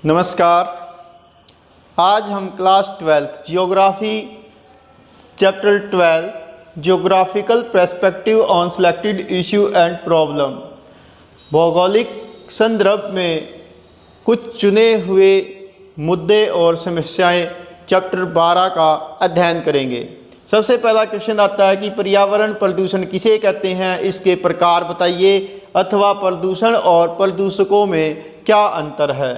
नमस्कार। आज हम class 12 geography chapter 12 geographical perspective on selected issue and problem भौगोलिक संदर्भ में कुछ चुने हुए मुद्दे और समस्याएं चैप्टर 12 का अध्ययन करेंगे। सबसे पहला क्वेश्चन आता है कि पर्यावरण प्रदूषण किसे कहते हैं, इसके प्रकार बताइए, अथवा प्रदूषण और प्रदूषकों में क्या अंतर है।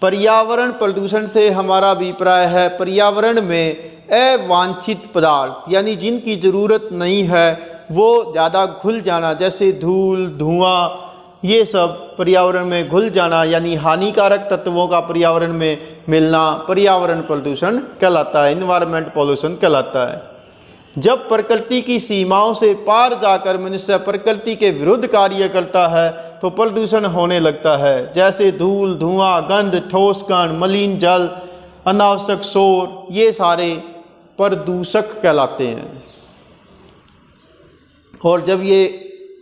पर्यावरण प्रदूषण से हमारा अभिप्राय है पर्यावरण में अवांछित पदार्थ यानी जिनकी ज़रूरत नहीं है वो ज़्यादा घुल जाना, जैसे धूल, धुआं, ये सब पर्यावरण में घुल जाना यानी हानिकारक तत्वों का पर्यावरण में मिलना पर्यावरण प्रदूषण कहलाता है, इन्वायरमेंट पॉल्यूशन कहलाता है। जब प्रकृति की सीमाओं से पार जाकर मनुष्य प्रकृति के विरुद्ध कार्य करता है तो प्रदूषण होने लगता है, जैसे धूल, धुआं, गंध, ठोस कण, मलिन जल, अनावश्यक शोर, ये सारे प्रदूषक कहलाते हैं। और जब ये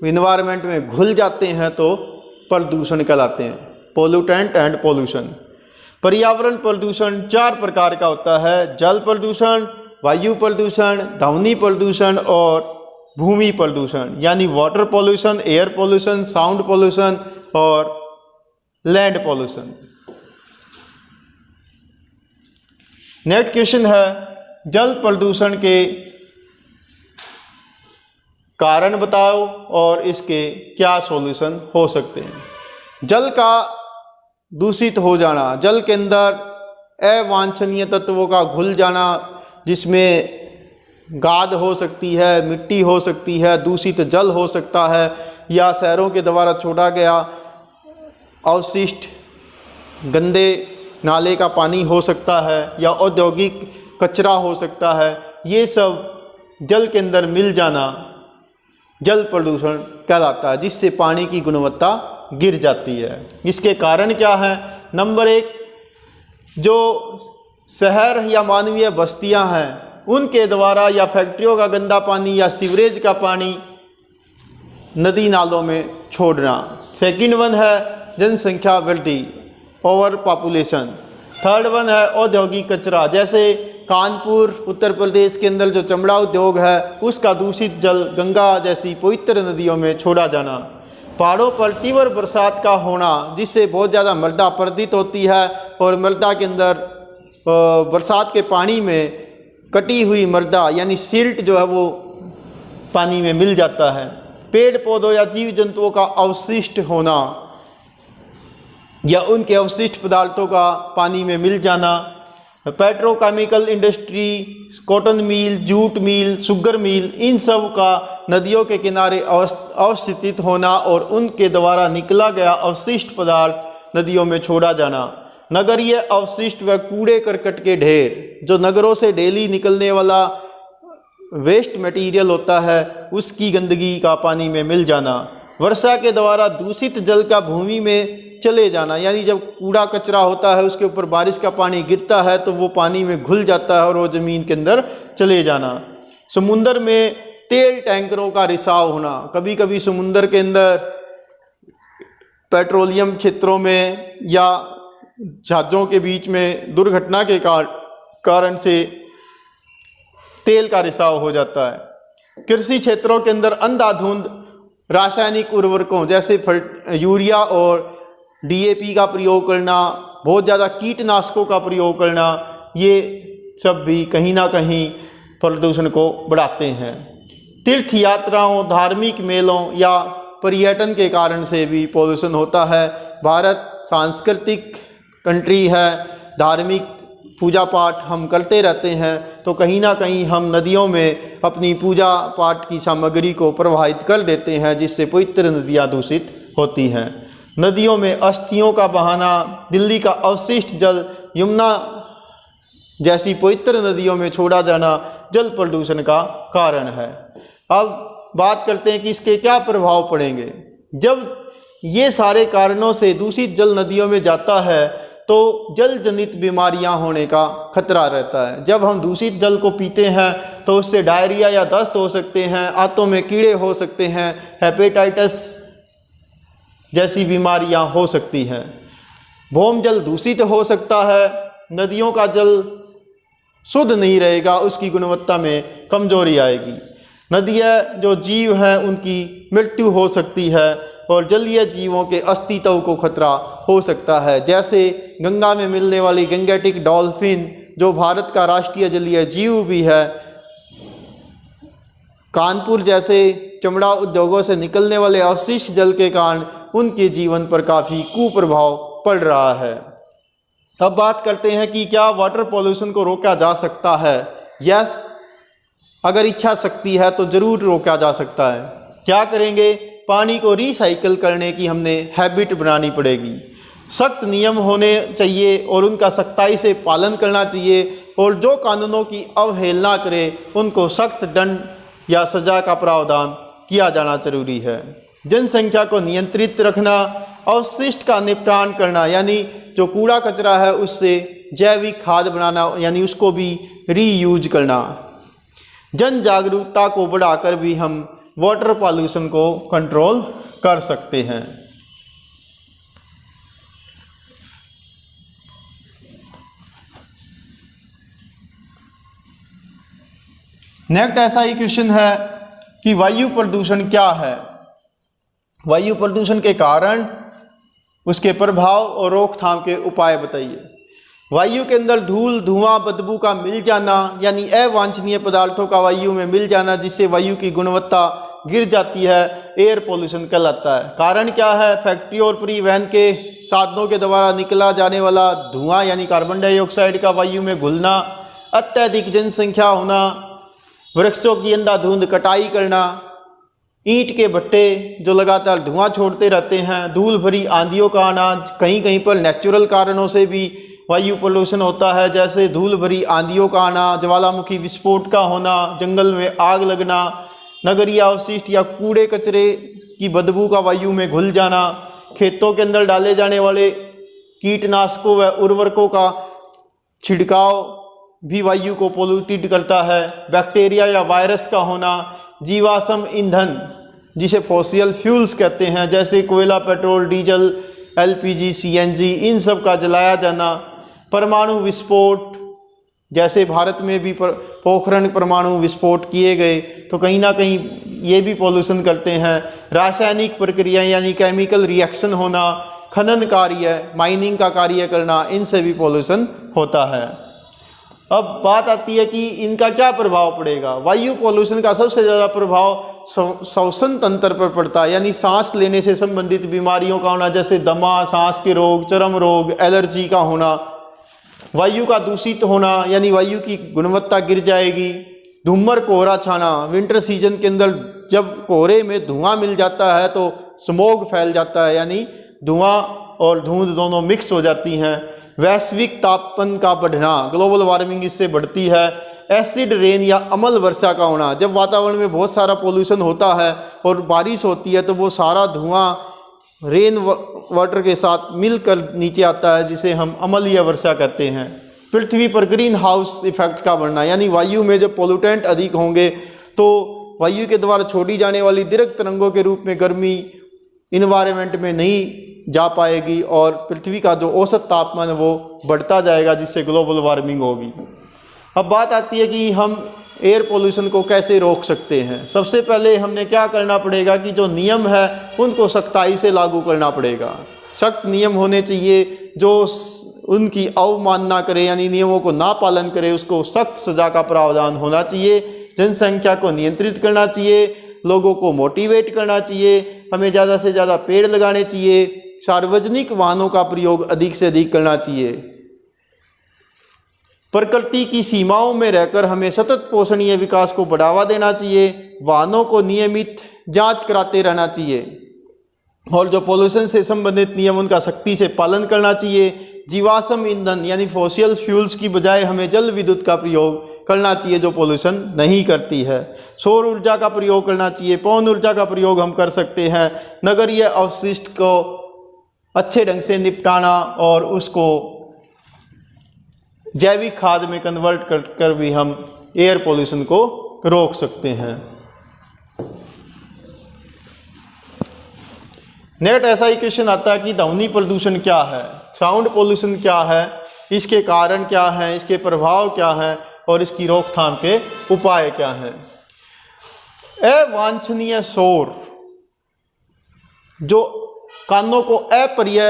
इन्वायरमेंट में घुल जाते हैं तो प्रदूषण कहलाते हैं, पोल्यूटेंट एंड पोल्यूशन। पर्यावरण प्रदूषण 4 प्रकार का होता है: जल प्रदूषण, वायु प्रदूषण, ध्वनि प्रदूषण और भूमि प्रदूषण यानी water pollution, air pollution, sound pollution और लैंड पॉल्यूशन। नेक्स्ट क्वेश्चन है जल प्रदूषण के कारण बताओ और इसके क्या सॉल्यूशन हो सकते हैं। जल का दूषित हो जाना, जल के अंदर अवांछनीय तत्वों का घुल जाना, जिसमें गाद हो सकती है, मिट्टी हो सकती है, दूषित जल हो सकता है, या शहरों के द्वारा छोड़ा गया अवशिष्ट गंदे नाले का पानी हो सकता है, या औद्योगिक कचरा हो सकता है। ये सब जल के अंदर मिल जाना जल प्रदूषण कहलाता है, जिससे पानी की गुणवत्ता गिर जाती है। इसके कारण क्या है? नंबर 1, जो शहर या मानवीय बस्तियां हैं उनके द्वारा या फैक्ट्रियों का गंदा पानी या सीवरेज का पानी नदी नालों में छोड़ना। सेकंड वन है जनसंख्या वृद्धि, ओवर पॉपुलेशन। थर्ड वन है औद्योगिक कचरा, जैसे कानपुर उत्तर प्रदेश के अंदर जो चमड़ा उद्योग है उसका दूषित जल गंगा जैसी पवित्र नदियों में छोड़ा जाना। पहाड़ों पर तीव्र बरसात का होना, जिससे बहुत ज़्यादा मृदा अपरदित होती है और मृदा के अंदर बरसात के पानी में कटी हुई मृदा यानी सिल्ट जो है वो पानी में मिल जाता है। पेड़ पौधों या जीव जंतुओं का अवशिष्ट होना या उनके अवशिष्ट पदार्थों का पानी में मिल जाना। Petrochemical industry, cotton mill, jute mill, sugar mill, इन सब का नदियों के किनारे अवस्थित होना और उनके द्वारा निकला गया अवशिष्ट पदार्थ नदियों में छोड़ा जाना। नगरीय अवशिष्ट व कूड़े करकट के ढेर, जो नगरों से डेली निकलने वाला वेस्ट मटेरियल होता है उसकी गंदगी का पानी में मिल जाना। वर्षा के द्वारा दूषित जल का भूमि में चले जाना, यानी जब कूड़ा कचरा होता है उसके ऊपर बारिश का पानी गिरता है तो वो पानी में घुल जाता है और वो ज़मीन के अंदर चले जाना। समुंदर में तेल टैंकरों का रिसाव होना, कभी कभी समुंदर के अंदर पेट्रोलियम क्षेत्रों में या जहाज़ों के बीच में दुर्घटना के कारण से तेल का रिसाव हो जाता है। कृषि क्षेत्रों के अंदर अंधाधुंध रासायनिक उर्वरकों जैसे यूरिया और DAP का प्रयोग करना, बहुत ज़्यादा कीटनाशकों का प्रयोग करना, ये सब भी कहीं ना कहीं प्रदूषण को बढ़ाते हैं। तीर्थ यात्राओं, धार्मिक मेलों या पर्यटन के कारण से भी पॉल्यूशन होता है। भारत सांस्कृतिक कंट्री है, धार्मिक पूजा पाठ हम करते रहते हैं तो कहीं ना कहीं हम नदियों में अपनी पूजा पाठ की सामग्री को प्रवाहित कर देते हैं, जिससे पवित्र नदियाँ दूषित होती हैं। नदियों में अस्थियों का बहाना, दिल्ली का अवशिष्ट जल यमुना जैसी पवित्र नदियों में छोड़ा जाना जल प्रदूषण का कारण है। अब बात करते हैं कि इसके क्या प्रभाव पड़ेंगे। जब ये सारे कारणों से दूषित जल नदियों में जाता है तो जल जनित बीमारियां होने का खतरा रहता है। जब हम दूषित जल को पीते हैं तो उससे डायरिया या दस्त हो सकते हैं, आंतों में कीड़े हो सकते हैं, हेपेटाइटिस जैसी बीमारियां हो सकती हैं। भौमजल दूषित हो सकता है, नदियों का जल शुद्ध नहीं रहेगा, उसकी गुणवत्ता में कमजोरी आएगी। नदियाँ जो जीव हैं उनकी मृत्यु हो सकती है और जलीय जीवों के अस्तित्व को खतरा हो सकता है। जैसे गंगा में मिलने वाली गंगेटिक डॉल्फिन जो भारत का राष्ट्रीय जलीय जीव भी है, कानपुर जैसे चमड़ा उद्योगों से निकलने वाले अवशिष्ट जल के कारण उनके जीवन पर काफ़ी कुप्रभाव पड़ रहा है। अब बात करते हैं कि क्या वाटर पॉल्यूशन को रोका जा सकता है। यस, अगर इच्छा शक्ति है तो ज़रूर रोका जा सकता है। क्या करेंगे? पानी को रिसाइकल करने की हमने हैबिट बनानी पड़ेगी। सख्त नियम होने चाहिए और उनका सख्ताई से पालन करना चाहिए, और जो कानूनों की अवहेलना करे उनको सख्त दंड या सज़ा का प्रावधान किया जाना जरूरी है। जनसंख्या को नियंत्रित रखना, अवशिष्ट का निपटान करना, यानी जो कूड़ा कचरा है उससे जैविक खाद बनाना, यानी उसको भी रीयूज करना। जन जागरूकता को बढ़ाकर भी हम वाटर पॉल्यूशन को कंट्रोल कर सकते हैं। नेक्स्ट ऐसा ही क्वेश्चन है कि वायु प्रदूषण क्या है। वायु प्रदूषण के कारण, उसके प्रभाव और रोकथाम के उपाय बताइए। वायु के अंदर धूल, धुआं, बदबू का मिल जाना, यानी अवांछनीय पदार्थों का वायु में मिल जाना, जिससे वायु की गुणवत्ता गिर जाती है, एयर पोल्यूशन कहलाता है। कारण क्या है? फैक्ट्री और परिवहन के साधनों के द्वारा निकला जाने वाला धुआं, यानी कार्बन डाइऑक्साइड का वायु में घुलना, अत्यधिक जनसंख्या होना, वृक्षों की अंधाधुंध कटाई करना, ईंट के भट्टे जो लगातार धुआं छोड़ते रहते हैं, धूल भरी आंधियों का आना, कहीं कहीं पर नेचुरल कारणों से भी वायु पोल्यूशन होता है, जैसे धूल भरी आंधियों का आना, ज्वालामुखी विस्फोट का होना, जंगल में आग लगना, नगरीय अवशिष्ट या कूड़े कचरे की बदबू का वायु में घुल जाना, खेतों के अंदर डाले जाने वाले कीटनाशकों व उर्वरकों का छिड़काव भी वायु को पोल्यूटेड करता है, बैक्टीरिया या वायरस का होना, जीवाश्म ईंधन जिसे फॉसिल फ्यूल्स कहते हैं, जैसे कोयला, पेट्रोल, डीजल, एलपीजी, सीएनजी, इन सब का जलाया जाना, परमाणु विस्फोट, जैसे भारत में भी पोखरण परमाणु विस्फोट किए गए तो कहीं ना कहीं ये भी पोल्यूशन करते हैं। रासायनिक प्रक्रिया यानी केमिकल रिएक्शन होना, खनन कार्य, माइनिंग का कार्य करना, इनसे भी पोल्यूशन होता है। अब बात आती है कि इनका क्या प्रभाव पड़ेगा। वायु पोल्यूशन का सबसे ज़्यादा प्रभाव श्वसन तंत्र पर पड़ता है, यानी सांस लेने से संबंधित बीमारियों का होना, जैसे दमा, सांस के रोग, चर्म रोग, एलर्जी का होना। वायु का दूषित होना, यानी वायु की गुणवत्ता गिर जाएगी। धूमर कोहरा छाना, विंटर सीजन के अंदर जब कोहरे में धुआं मिल जाता है तो स्मोग फैल जाता है, यानी धुआं और धुंध दोनों मिक्स हो जाती हैं। वैश्विक तापमान का बढ़ना, ग्लोबल वार्मिंग इससे बढ़ती है। एसिड रेन या अम्ल वर्षा का होना, जब वातावरण में बहुत सारा पोल्यूशन होता है और बारिश होती है तो वो सारा धुआं रेन वाटर के साथ मिलकर नीचे आता है, जिसे हम अम्लीय वर्षा कहते हैं। पृथ्वी पर ग्रीन हाउस इफेक्ट का बढ़ना, यानी वायु में जब पोल्यूटेंट अधिक होंगे तो वायु के द्वारा छोड़ी जाने वाली दीर्घ तरंगों के रूप में गर्मी इन्वायरमेंट में नहीं जा पाएगी और पृथ्वी का जो औसत तापमान है वो बढ़ता जाएगा, जिससे ग्लोबल वार्मिंग होगी। अब बात आती है कि हम एयर पोल्यूशन को कैसे रोक सकते हैं। सबसे पहले हमने क्या करना पड़ेगा कि जो नियम है उनको सख्ताई से लागू करना पड़ेगा। सख्त नियम होने चाहिए, जो उनकी अवमानना करे यानी नियमों को ना पालन करे उसको सख्त सज़ा का प्रावधान होना चाहिए। जनसंख्या को नियंत्रित करना चाहिए, लोगों को मोटिवेट करना चाहिए, हमें ज़्यादा से ज़्यादा पेड़ लगाने चाहिए, सार्वजनिक वाहनों का प्रयोग अधिक से अधिक करना चाहिए। प्रकृति की सीमाओं में रहकर हमें सतत पोषणीय विकास को बढ़ावा देना चाहिए। वाहनों को नियमित जांच कराते रहना चाहिए और जो पोल्यूशन से संबंधित नियम उनका सख्ती से पालन करना चाहिए। जीवाश्म ईंधन यानी फॉसिल फ्यूल्स की बजाय हमें जल विद्युत का प्रयोग करना चाहिए जो पोल्यूशन नहीं करती है। सौर ऊर्जा का प्रयोग करना चाहिए, पवन ऊर्जा का प्रयोग हम कर सकते हैं। नगरीय अवशिष्ट को अच्छे ढंग से निपटाना और उसको जैविक खाद में कन्वर्ट कर भी हम एयर पोल्यूशन को रोक सकते हैं। नेक्स्ट ऐसा ही क्वेश्चन आता है कि ध्वनि प्रदूषण क्या है। साउंड पोल्यूशन क्या है, इसके कारण क्या हैं, इसके प्रभाव क्या हैं और इसकी रोकथाम के उपाय क्या हैं। अवांछनीय शोर, जो कानों को अप्रिय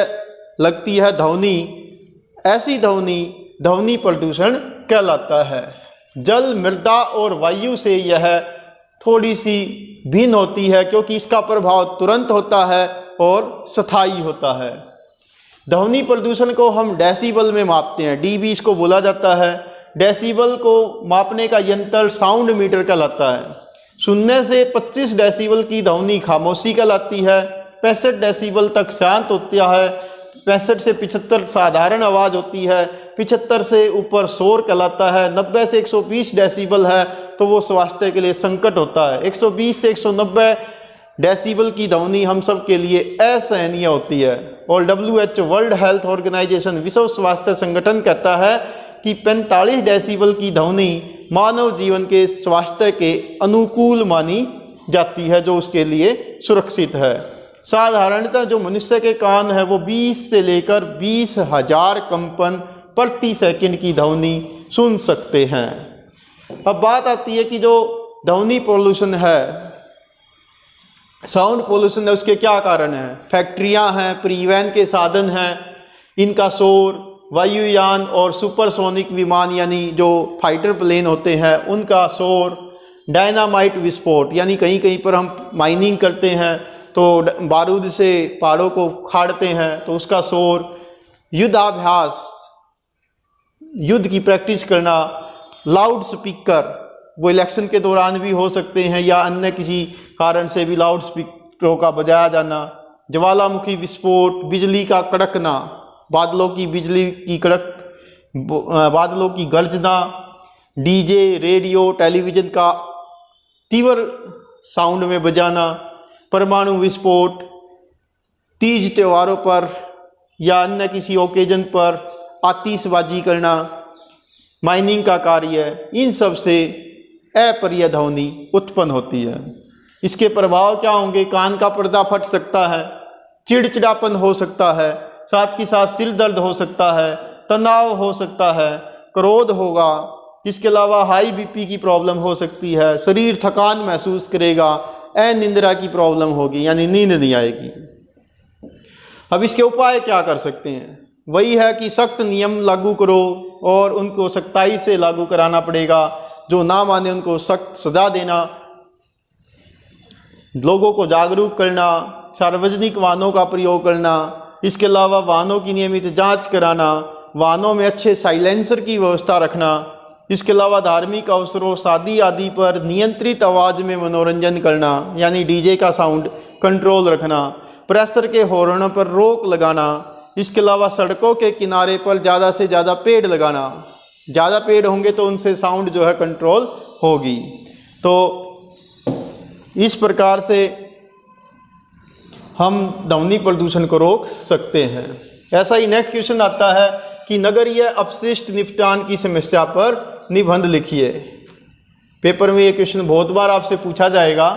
लगती है ध्वनि, ऐसी ध्वनि प्रदूषण कहलाता है। जल, मृदा और वायु से यह थोड़ी सी भिन्न होती है क्योंकि इसका प्रभाव तुरंत होता है और स्थायी होता है। ध्वनि प्रदूषण को हम डेसिबल में मापते हैं, डीबी इसको बोला जाता है। डेसिबल को मापने का यंत्र साउंड मीटर कहलाता है। 0 से 25 डेसिबल की ध्वनि खामोशी कहलाती है, 65 डेसिबल तक शांत होता है, 65 से 75 साधारण आवाज़ होती है, 75 से ऊपर शोर कहलाता है, 90 से 120 डेसिबल है तो वो स्वास्थ्य के लिए संकट होता है। 120 से 190 डेसिबल की ध्वनि हम सब के लिए असहनीय होती है। और WHO वर्ल्ड हेल्थ ऑर्गेनाइजेशन, विश्व स्वास्थ्य संगठन कहता है कि 45 डेसिबल की ध्वनि मानव जीवन के स्वास्थ्य के अनुकूल मानी जाती है, जो उसके लिए सुरक्षित है। साधारणतः जो मनुष्य के कान है वो 20 से लेकर 20,000 कंपन प्रति सेकंड की ध्वनि सुन सकते हैं। अब बात आती है कि जो ध्वनि पोल्यूशन है, साउंड पोल्यूशन है, उसके क्या कारण हैं। फैक्ट्रियां हैं, परिवहन के साधन हैं, इनका शोर, वायुयान और सुपरसोनिक विमान यानी जो फाइटर प्लेन होते हैं उनका शोर, डायनामाइट विस्फोट यानी कहीं कहीं पर हम माइनिंग करते हैं तो बारूद से पहाड़ों को खाड़ते हैं तो उसका शोर, युद्धाभ्यास, युद्ध की प्रैक्टिस करना, लाउड स्पीकर, वो इलेक्शन के दौरान भी हो सकते हैं या अन्य किसी कारण से भी लाउड स्पीकरों का बजाया जाना, ज्वालामुखी विस्फोट, बिजली का कड़कना, बादलों की बिजली की बादलों की गर्जना, डीजे, रेडियो, टेलीविज़न का तीव्र साउंड में बजाना, परमाणु विस्फोट, तीज त्योहारों पर या अन्य किसी ओकेजन पर आतिशबाजी करना, माइनिंग का कार्य, इन सब से अप्रिय ध्वनि उत्पन्न होती है। इसके प्रभाव क्या होंगे। कान का पर्दा फट सकता है, चिड़चिड़ापन हो सकता है, साथ ही साथ सिर दर्द हो सकता है, तनाव हो सकता है, क्रोध होगा। इसके अलावा हाई बीपी की प्रॉब्लम हो सकती है, शरीर थकान महसूस करेगा, अनिद्रा की प्रॉब्लम होगी यानी नींद नहीं आएगी। अब इसके उपाय क्या कर सकते हैं। वही है कि सख्त नियम लागू करो और उनको सख्ताई से लागू कराना पड़ेगा। जो ना माने उनको सख्त सजा देना, लोगों को जागरूक करना, सार्वजनिक वाहनों का प्रयोग करना, इसके अलावा वाहनों की नियमित जांच कराना, वाहनों में अच्छे साइलेंसर की व्यवस्था रखना, इसके अलावा धार्मिक अवसरों, शादी आदि पर नियंत्रित आवाज़ में मनोरंजन करना यानी डीजे का साउंड कंट्रोल रखना, प्रेशर के हॉर्न पर रोक लगाना, इसके अलावा सड़कों के किनारे पर ज़्यादा से ज़्यादा पेड़ लगाना। ज़्यादा पेड़ होंगे तो उनसे साउंड जो है कंट्रोल होगी। तो इस प्रकार से हम ध्वनि प्रदूषण को रोक सकते हैं। ऐसा ही नेक्स्ट क्वेश्चन आता है कि नगरीय अपशिष्ट निपटान की समस्या पर निबंध लिखिए। पेपर में ये क्वेश्चन बहुत बार आपसे पूछा जाएगा।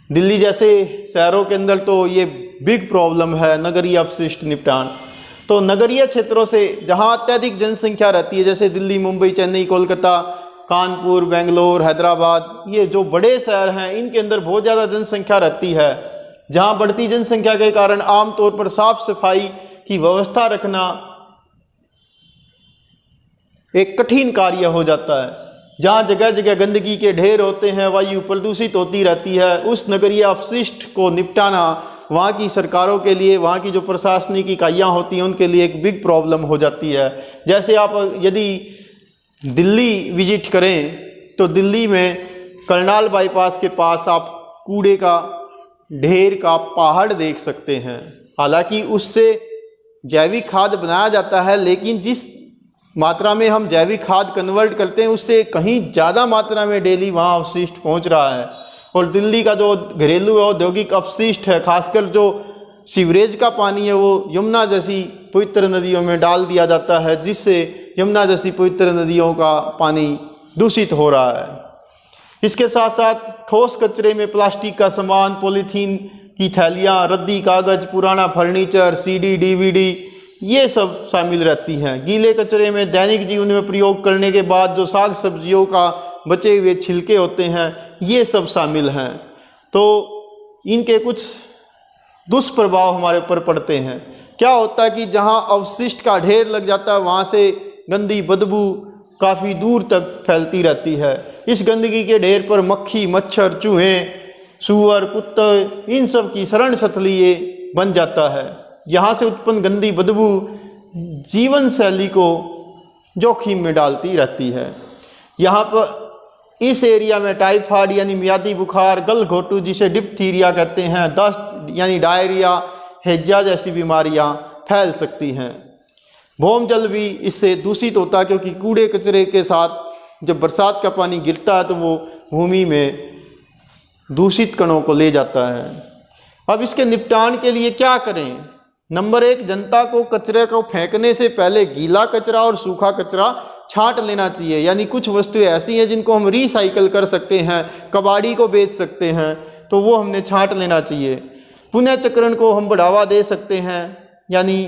दिल्ली जैसे शहरों के अंदर तो ये बिग प्रॉब्लम है नगरीय अपशिष्ट निपटान। तो नगरीय क्षेत्रों से जहाँ अत्यधिक जनसंख्या रहती है, जैसे दिल्ली, मुंबई, चेन्नई, कोलकाता, कानपुर, बेंगलोर, हैदराबाद, ये जो बड़े शहर हैं इनके अंदर बहुत ज़्यादा जनसंख्या रहती है। जहाँ बढ़ती जनसंख्या के कारण आमतौर पर साफ सफाई की व्यवस्था रखना एक कठिन कार्य हो जाता है। जहाँ जगह जगह गंदगी के ढेर होते हैं, वायु प्रदूषित होती रहती है, उस नगरीय अपशिष्ट को निपटाना वहाँ की सरकारों के लिए, वहाँ की जो प्रशासनिक इकाइयाँ होती हैं उनके लिए एक बिग प्रॉब्लम हो जाती है। जैसे आप यदि दिल्ली विजिट करें तो दिल्ली में करनाल बाईपास के पास आप कूड़े का ढेर का पहाड़ देख सकते हैं। हालांकि उससे जैविक खाद बनाया जाता है, लेकिन जिस मात्रा में हम जैविक खाद कन्वर्ट करते हैं उससे कहीं ज़्यादा मात्रा में डेली वहाँ अपशिष्ट पहुँच रहा है। और दिल्ली का जो घरेलू औद्योगिक अपशिष्ट है, खासकर जो सीवरेज का पानी है, वो यमुना जैसी पवित्र नदियों में डाल दिया जाता है, जिससे यमुना जैसी पवित्र नदियों का पानी दूषित हो रहा है। इसके साथ साथ ठोस कचरे में प्लास्टिक का सामान, पॉलीथीन की थैलियाँ, रद्दी कागज़, पुराना फर्नीचर, CD, DVD, ये सब शामिल रहती हैं। गीले कचरे में दैनिक जीवन में प्रयोग करने के बाद जो साग सब्जियों का बचे हुए छिलके होते हैं, ये सब शामिल हैं। तो इनके कुछ दुष्प्रभाव हमारे ऊपर पड़ते हैं। क्या होता है कि जहाँ अवशिष्ट का ढेर लग जाता है वहाँ से गंदी बदबू काफ़ी दूर तक फैलती रहती है। इस गंदगी के ढेर पर मक्खी, मच्छर, चूहे, सूअर, कुत्ते, इन सब की शरण स्थली ये बन जाता है। यहाँ से उत्पन्न गंदी बदबू जीवन शैली को जोखिम में डालती रहती है। यहाँ पर इस एरिया में टाइफाइड यानी मियादी बुखार, गलघोटू जिसे डिप्थीरिया कहते हैं, दस्त यानी डायरिया, हैजा जैसी बीमारियाँ फैल सकती हैं। भौम जल भी इससे दूषित होता है, क्योंकि कूड़े कचरे के साथ जब बरसात का पानी गिरता है तो वो भूमि में दूषित कणों को ले जाता है। अब इसके निपटान के लिए क्या करें? नंबर 1, जनता को कचरे को फेंकने से पहले गीला कचरा और सूखा कचरा छांट लेना चाहिए। यानी कुछ वस्तुएं ऐसी हैं जिनको हम रिसाइकल कर सकते हैं, कबाड़ी को बेच सकते हैं, तो वो हमने छांट लेना चाहिए। पुनः चक्रण को हम बढ़ावा दे सकते हैं, यानी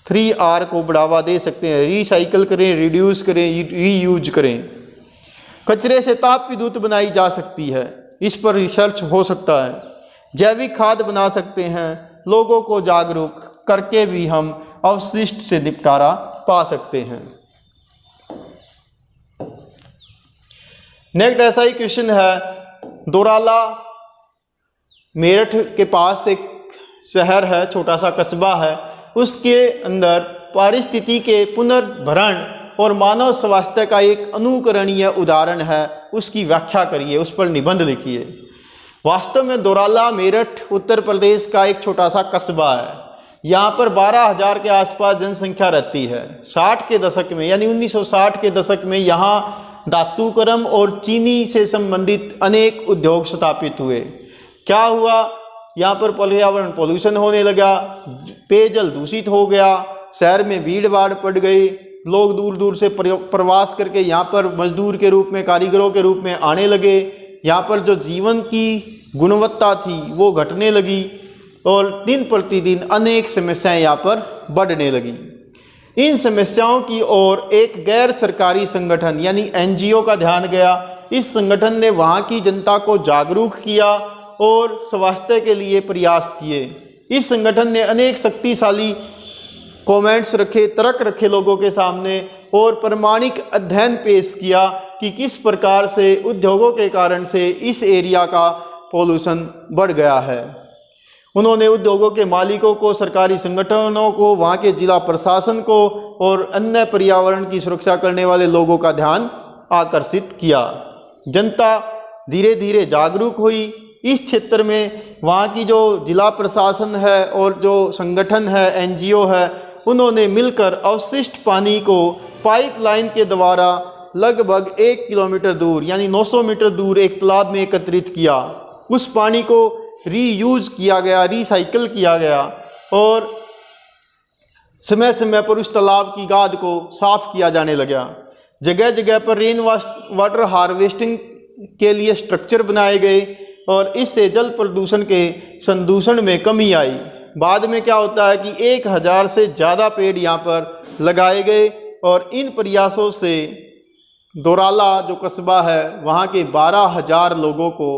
3R को बढ़ावा दे सकते हैं। रिसाइकल करें, रिड्यूस करें, रीयूज करें। कचरे से ताप विद्युत बनाई जा सकती है, इस पर रिसर्च हो सकता है। जैविक खाद बना सकते हैं। लोगों को जागरूक करके भी हम अवशिष्ट से निपटारा पा सकते हैं। नेक्स्ट ऐसा ही क्वेश्चन है, दोराला मेरठ के पास एक शहर है, छोटा सा कस्बा है, उसके अंदर पारिस्थिति के पुनर्भरण और मानव स्वास्थ्य का एक अनुकरणीय उदाहरण है। उसकी व्याख्या करिए, उस पर निबंध लिखिए। वास्तव में दोराला मेरठ उत्तर प्रदेश का एक छोटा सा कस्बा है। यहाँ पर 12,000 के आसपास जनसंख्या रहती है। 60 के दशक में यानी 1960 के दशक में यहाँ धातुकर्म और चीनी से संबंधित अनेक उद्योग स्थापित हुए। क्या हुआ? यहाँ पर पर्यावरण पॉल्यूशन होने लगा, पेयजल दूषित हो गया, शहर में भीड़ भाड़ पड़ गई, लोग दूर दूर से प्रवास करके यहाँ पर मजदूर के रूप में, कारीगरों के रूप में आने लगे। यहाँ पर जो जीवन की गुणवत्ता थी वो घटने लगी और दिन प्रतिदिन अनेक समस्याएं यहाँ पर बढ़ने लगी। इन समस्याओं की ओर एक गैर सरकारी संगठन यानी NGO का ध्यान गया। इस संगठन ने वहाँ की जनता को जागरूक किया और स्वास्थ्य के लिए प्रयास किए। इस संगठन ने अनेक शक्तिशाली कमेंट्स रखे, तर्क रखे लोगों के सामने और प्रमाणिक अध्ययन पेश किया कि किस प्रकार से उद्योगों के कारण से इस एरिया का पॉल्यूशन बढ़ गया है। उन्होंने उद्योगों के मालिकों को, सरकारी संगठनों को, वहाँ के जिला प्रशासन को और अन्य पर्यावरण की सुरक्षा करने वाले लोगों का ध्यान आकर्षित किया। जनता धीरे धीरे जागरूक हुई। इस क्षेत्र में वहाँ की जो जिला प्रशासन है और जो संगठन है, NGO है, उन्होंने मिलकर अवशिष्ट पानी को पाइपलाइन के द्वारा लगभग 1 किलोमीटर दूर यानी 900 मीटर दूर एक तालाब में एकत्रित किया। उस पानी को रीयूज किया गया, रिसाइकल किया गया और समय समय पर उस तालाब की गाद को साफ किया जाने लगा। जगह जगह पर रेन वाटर हार्वेस्टिंग के लिए स्ट्रक्चर बनाए गए और इससे जल प्रदूषण के संदूषण में कमी आई। बाद में क्या होता है कि 1000 से ज़्यादा पेड़ यहाँ पर लगाए गए और इन प्रयासों से दोराला जो कस्बा है वहाँ के 12,000 लोगों को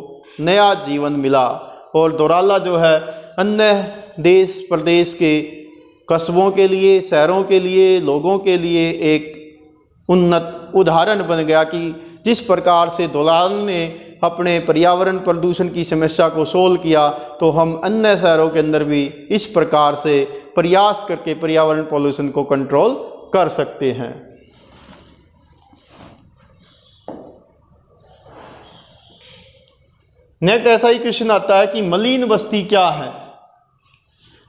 नया जीवन मिला और दोराला जो है अन्य देश प्रदेश के कस्बों के लिए, शहरों के लिए, लोगों के लिए एक उन्नत उदाहरण बन गया कि जिस प्रकार से दोराला ने अपने पर्यावरण प्रदूषण की समस्या को सोल्व किया, तो हम अन्य शहरों के अंदर भी इस प्रकार से प्रयास करके पर्यावरण पॉल्यूशन को कंट्रोल कर सकते हैं। नेक्स्ट ऐसा ही क्वेश्चन आता है कि मलिन बस्ती क्या है।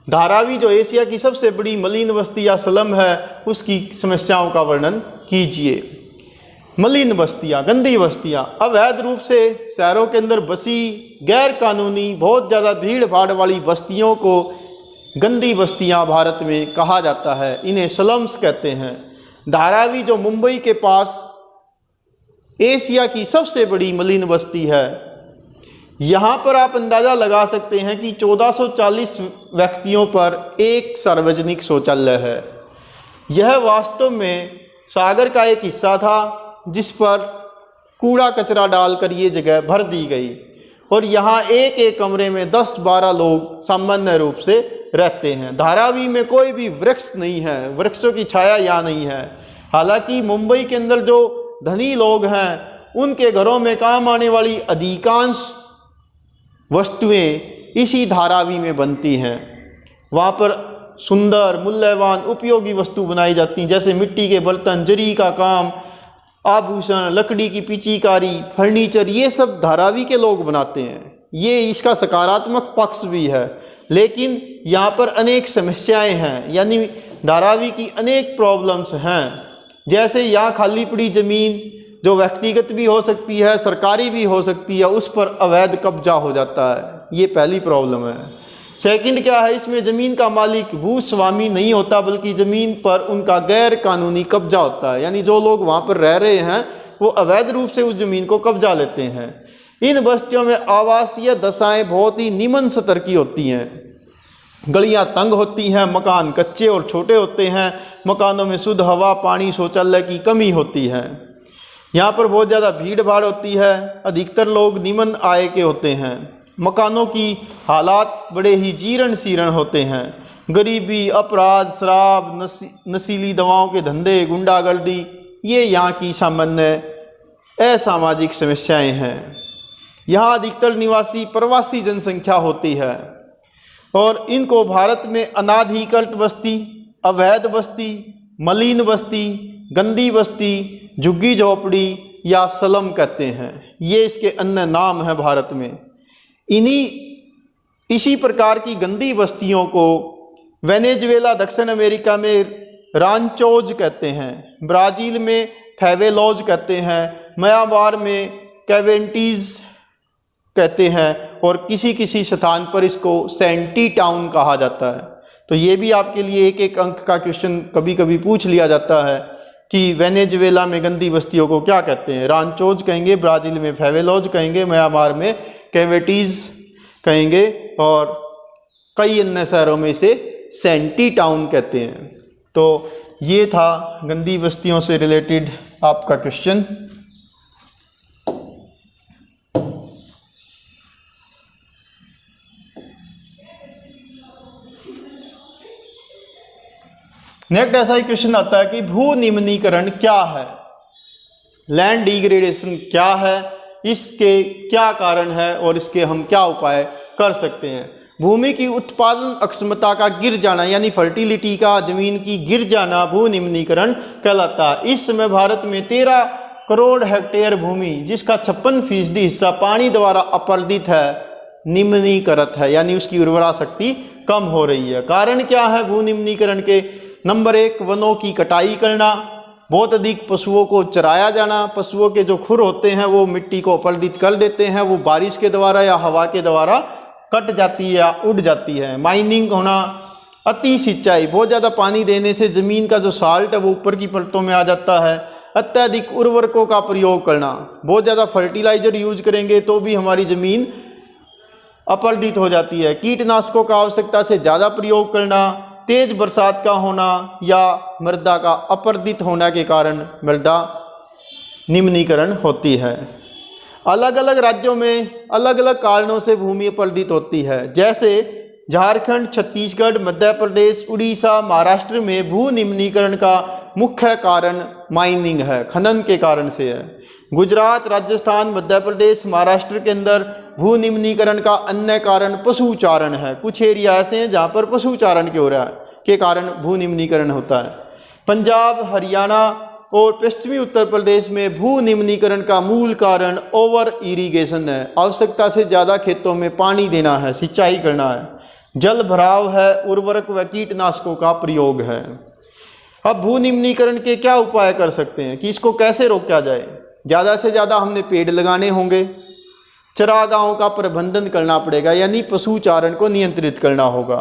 धारावी जो एशिया की सबसे बड़ी मलिन बस्ती या स्लम है, उसकी समस्याओं का वर्णन कीजिए। मलिन बस्तियाँ, गंदी बस्तियाँ, अवैध रूप से शहरों के अंदर बसी गैर कानूनी बहुत ज़्यादा भीड़ भाड़ वाली बस्तियों को गंदी बस्तियाँ भारत में कहा जाता है। इन्हें स्लम्स कहते हैं। धारावी जो मुंबई के पास एशिया की सबसे बड़ी मलिन बस्ती है, यहाँ पर आप अंदाज़ा लगा सकते हैं कि 1440 व्यक्तियों पर एक सार्वजनिक शौचालय है। यह वास्तव में सागर का एक हिस्सा था जिस पर कूड़ा कचरा डालकर ये जगह भर दी गई और यहाँ एक एक कमरे में 10-12 लोग सामान्य रूप से रहते हैं। धारावी में कोई भी वृक्ष नहीं है, वृक्षों की छाया यहाँ नहीं है। हालांकि मुंबई के अंदर जो धनी लोग हैं उनके घरों में काम आने वाली अधिकांश वस्तुएं इसी धारावी में बनती हैं। वहाँ पर सुंदर मूल्यवान उपयोगी वस्तु बनाई जाती हैं, जैसे मिट्टी के बर्तन, जरी का काम, आभूषण, लकड़ी की पिचीकारी, फर्नीचर, ये सब धारावी के लोग बनाते हैं। ये इसका सकारात्मक पक्ष भी है, लेकिन यहाँ पर अनेक समस्याएं हैं, यानी धारावी की अनेक प्रॉब्लम्स हैं। जैसे यहाँ खाली पड़ी ज़मीन जो व्यक्तिगत भी हो सकती है, सरकारी भी हो सकती है, उस पर अवैध कब्जा हो जाता है। ये पहली प्रॉब्लम है। सेकंड क्या है, इसमें ज़मीन का मालिक भूस्वामी नहीं होता, बल्कि ज़मीन पर उनका गैर कानूनी कब्जा होता है। यानी जो लोग वहाँ पर रह रहे हैं वो अवैध रूप से उस ज़मीन को कब्जा लेते हैं। इन बस्तियों में आवासीय दशाएं बहुत ही निम्न स्तर की होती हैं। गलियाँ तंग होती हैं, मकान कच्चे और छोटे होते हैं, मकानों में शुद्ध हवा, पानी, शौचालय की कमी होती है। यहाँ पर बहुत ज़्यादा भीड़ भाड़ होती है, अधिकतर लोग निम्न आय के होते हैं। मकानों की हालात बड़े ही जीर्ण शीर्ण होते हैं। गरीबी, अपराध, शराब, नशीली दवाओं के धंधे, गुंडागर्दी, ये यहाँ की सामान्य असामाजिक समस्याएं हैं। यहाँ अधिकतर निवासी प्रवासी जनसंख्या होती है और इनको भारत में अनाधिकृत बस्ती, अवैध बस्ती, मलिन बस्ती, गंदी बस्ती, झुग्गी झोपड़ी या स्लम कहते हैं। ये इसके अन्य नाम हैं भारत में। इसी प्रकार की गंदी बस्तियों को वेनेजुएला, दक्षिण अमेरिका में रांचोज कहते हैं, ब्राज़ील में फेवेलोज कहते हैं, म्यांमार में कैवेंटीज कहते हैं और किसी किसी स्थान पर इसको सेंटी टाउन कहा जाता है। तो ये भी आपके लिए एक एक अंक का क्वेश्चन कभी कभी पूछ लिया जाता है कि वेनेजुएला में गंदी बस्तियों को क्या कहते हैं। रांचोज कहेंगे, ब्राज़ील में फेवेलोज कहेंगे, म्यांमार में कैवेटीज़ कहेंगे और कई अन्य शहरों में इसे सेंटी टाउन कहते हैं। तो ये था गंदी बस्तियों से रिलेटेड आपका क्वेश्चन। नेक्स्ट ऐसा ही क्वेश्चन आता है कि भू निम्नीकरण क्या है, लैंड डिग्रेडेशन क्या है, इसके क्या कारण है और इसके हम क्या उपाय कर सकते हैं। भूमि की उत्पादन अक्षमता का गिर जाना यानी फर्टिलिटी का, जमीन की गिर जाना भू निम्नीकरण कहलाता है। इस समय भारत में 13 करोड़ हेक्टेयर भूमि, जिसका 56% हिस्सा पानी द्वारा अपरदित है, निम्नीकृत है, यानी उसकी उर्वरा शक्ति कम हो रही है। कारण क्या है भू निम्नीकरण के? नंबर 1, वनों की कटाई करना, बहुत अधिक पशुओं को चराया जाना। पशुओं के जो खुर होते हैं वो मिट्टी को अपरदित कर देते हैं, वो बारिश के द्वारा या हवा के द्वारा कट जाती है या उड़ जाती है। माइनिंग होना, अति सिंचाई, बहुत ज़्यादा पानी देने से ज़मीन का जो साल्ट है वो ऊपर की परतों में आ जाता है। अत्यधिक उर्वरकों का प्रयोग करना, बहुत ज़्यादा फर्टिलाइजर यूज करेंगे तो भी हमारी ज़मीन अपरदित हो जाती है। कीटनाशकों का आवश्यकता से ज़्यादा प्रयोग करना, तेज बरसात का होना या मृदा का अपरदित होने के कारण मृदा निम्नीकरण होती है। अलग अलग राज्यों में अलग अलग कारणों से भूमि अपरदित होती है। जैसे झारखंड, छत्तीसगढ़, मध्य प्रदेश, उड़ीसा, महाराष्ट्र में भू निम्नीकरण का मुख्य कारण माइनिंग है, खनन के कारण से है। गुजरात, राजस्थान, मध्य प्रदेश, महाराष्ट्र के अंदर भू निम्नीकरण का अन्य कारण पशुचारण है। कुछ एरिया ऐसे हैं जहाँ पर पशुचारण के कारण भू निम्नीकरण होता है। पंजाब, हरियाणा और पश्चिमी उत्तर प्रदेश में भू निम्नीकरण का मूल कारण ओवर इरिगेशन है, आवश्यकता से ज़्यादा खेतों में पानी देना है, सिंचाई करना है। जल भराव है, उर्वरक व कीटनाशकों का प्रयोग है। अब भू निम्नीकरण के क्या उपाय कर सकते हैं कि इसको कैसे रोका जाए? ज़्यादा से ज़्यादा हमने पेड़ लगाने होंगे, चरागाहों का प्रबंधन करना पड़ेगा, यानी पशुचारण को नियंत्रित करना होगा।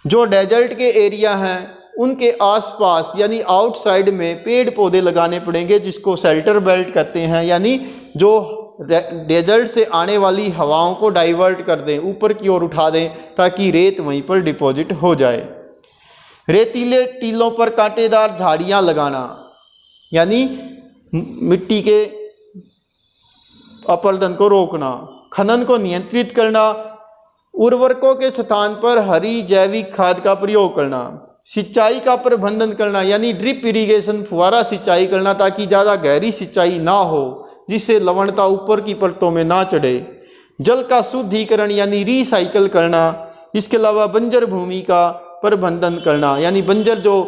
जो डेजर्ट के एरिया हैं उनके आसपास यानी आउटसाइड में पेड़ पौधे लगाने पड़ेंगे, जिसको शेल्टर बेल्ट कहते हैं, यानी जो डेजर्ट से आने वाली हवाओं को डाइवर्ट कर दें, ऊपर की ओर उठा दें, ताकि रेत वहीं पर डिपॉजिट हो जाए। रेतीले टीलों पर कांटेदार झाड़ियाँ लगाना, यानी मिट्टी के अपरदन को रोकना। खनन को नियंत्रित करना, उर्वरकों के स्थान पर हरी जैविक खाद का प्रयोग करना। सिंचाई का प्रबंधन करना, यानी ड्रिप इरिगेशन, फुहारा सिंचाई करना, ताकि ज़्यादा गहरी सिंचाई ना हो, जिससे लवणता ऊपर की परतों में ना चढ़े। जल का शुद्धिकरण यानी रिसाइकल करना। इसके अलावा बंजर भूमि का प्रबंधन करना, यानी बंजर जो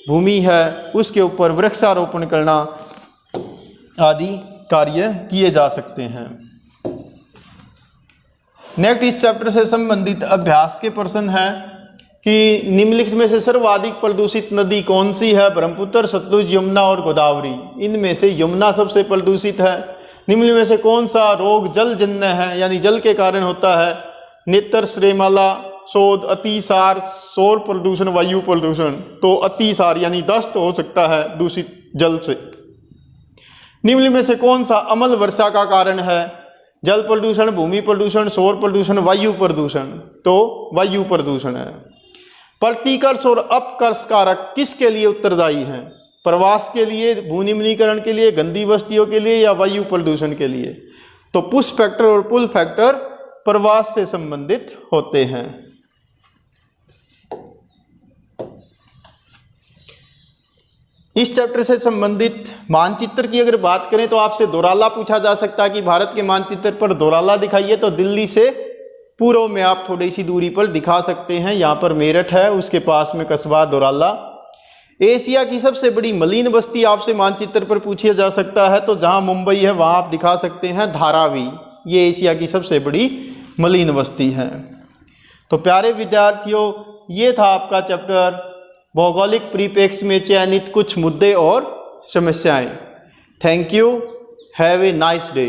भूमि है उसके ऊपर वृक्षारोपण करना आदि कार्य किए जा सकते हैं। नेक्स्ट इस चैप्टर से संबंधित अभ्यास के प्रश्न है कि निम्नलिखित में से सर्वाधिक प्रदूषित नदी कौन सी है? ब्रह्मपुत्र, सतलुज, यमुना और गोदावरी। इनमें से यमुना सबसे प्रदूषित है। निम्न में से कौन सा रोग जलजन्य है, यानी जल के कारण होता है? नेत्र, श्रेमाला, शोध, अतिसार, सौर प्रदूषण, वायु प्रदूषण। तो अतिसार यानी दस्त हो सकता है दूषित जल से। निम्न में से कौन सा अम्ल वर्षा का कारण है? जल प्रदूषण, भूमि प्रदूषण, सौर प्रदूषण, वायु प्रदूषण। तो वायु प्रदूषण है। प्रतिकर्ष और अपकर्ष कारक किसके लिए उत्तरदायी हैं? प्रवास के लिए, भूनिम्नीकरण के लिए, गंदी बस्तियों के लिए, या वायु प्रदूषण के लिए? तो पुश फैक्टर और पुल फैक्टर प्रवास से संबंधित होते हैं। इस चैप्टर से संबंधित मानचित्र की अगर बात करें तो आपसे दोराला पूछा जा सकता है कि भारत के मानचित्र पर दोराला दिखाइए। तो दिल्ली से पूर्व में आप थोड़ी सी दूरी पर दिखा सकते हैं। यहाँ पर मेरठ है, उसके पास में कस्बा दोराला। एशिया की सबसे बड़ी मलिन बस्ती आपसे मानचित्र पर पूछा जा सकता है। तो जहाँ मुंबई है वहाँ आप दिखा सकते हैं धारावी। ये एशिया की सबसे बड़ी मलिन बस्ती है। तो प्यारे विद्यार्थियों, ये था आपका चैप्टर भौगोलिक परिप्रेक्ष्य में चयनित कुछ मुद्दे और समस्याएं। Thank you. Have a nice day.